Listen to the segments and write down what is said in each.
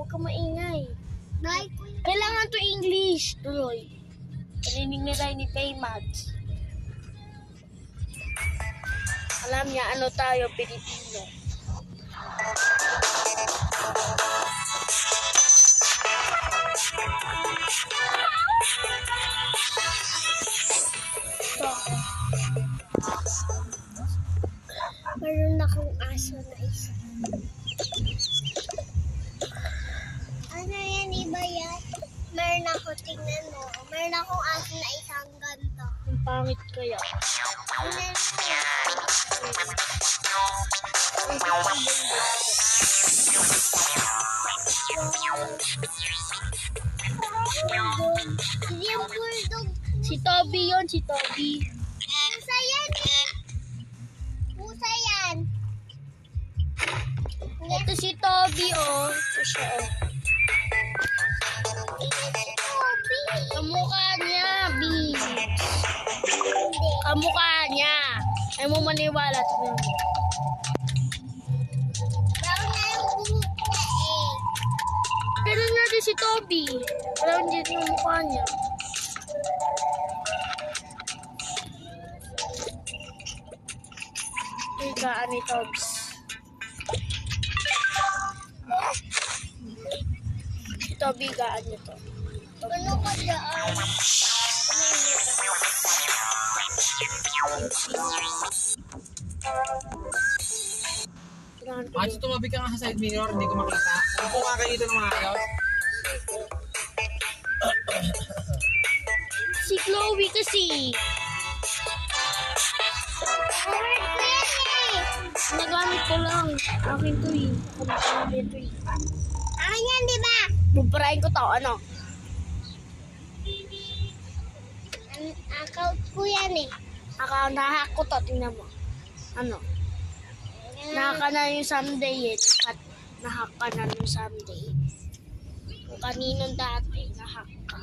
huwag ka maingay. Kailangan to English. Tuloy. Paninig na tayo ni Paymats. Alam niya, ano tayo, Pilipino. Meron akong aso na isa. Ano yan, iba yan? Meron ako, tingnan mo. Meron akong aso na isang ganito. Ang pangit kaya. Tingnan mo. Hindi yung bulldog. Si Toby yun, si Toby. Pusa yan eh. Pusa yan. Ito si Toby, oh. Ito siya, oh. Kamukha niya, Beans. Kamukha niya. Ay mo maniwala. Brown na yung buhok niya eh. Ganun nga din si Toby. Brown din yung mukha niya. Higaan ni Tobs. Si Toby, higaan niya to. Ano ka dyan? At tumabi ka nga sa side mirror, hindi ko makita. Upo ka kayo dito ng mga ayos. Si Chloe kasi. Hard ko yan eh. Nagamit ko lang. Akin to eh. Akin to eh. Akin yan, di ba? Buburahin ko to, ano? Account ko yan eh. Nahak ko to, tingnan mo. Ano? Nahaka na yung someday eh. Nahak ka na yung someday. Kung kaninong dati, nahak ka.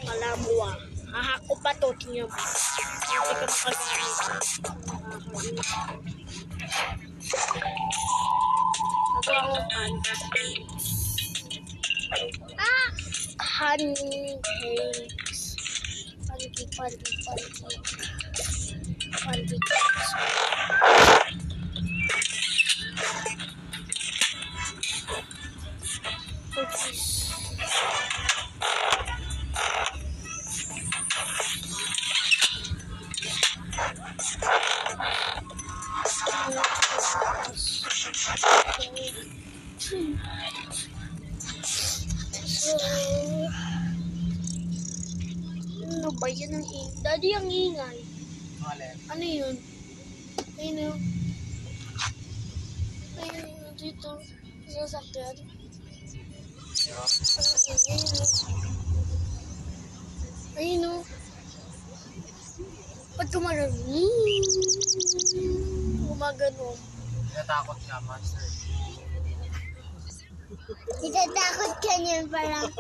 Kalamuwa. Nahak ko pa to, tingnan mo. Hindi ka makagamit. Nagawa ko pancakes. Pancakes. Cookies. Ano ba yan ang ingay? Daddy, ang ingay. Ano yun? Ayun yun. Ayun yun dito. Sasakyan. Ayun o. Ba't kumarang? Gumaganon. Natakot ka, master. Itatakot ka niyan parang.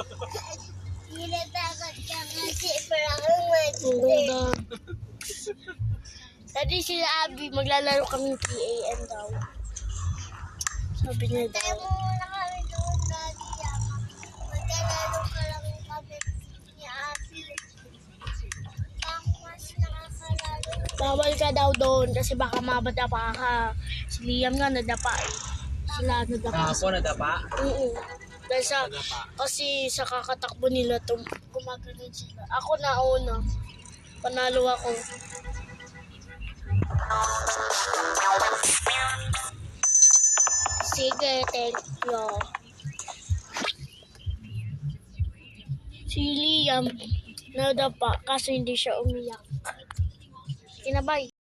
Itatakot ka kasi parang Ganda. Dati sila Abby, maglalaro kami PAN daw. Sabi niya tayo daw. mo muna kami doon lagi yama. Magkalaro ka lang kami ni Ate. Ang mas nakakalaro. Bawal ka daw doon kasi baka mabadapa ka. Si Liam nga nadapa eh. Sila nadapa. Kahapon nadapa? Oo. Dahil kasi sa kakatakbo nila gumaganon sila. Ako na una. Panalo ako. Sige, thank you. Si Liam nadapa kasi hindi siya umiyak. Kinabay.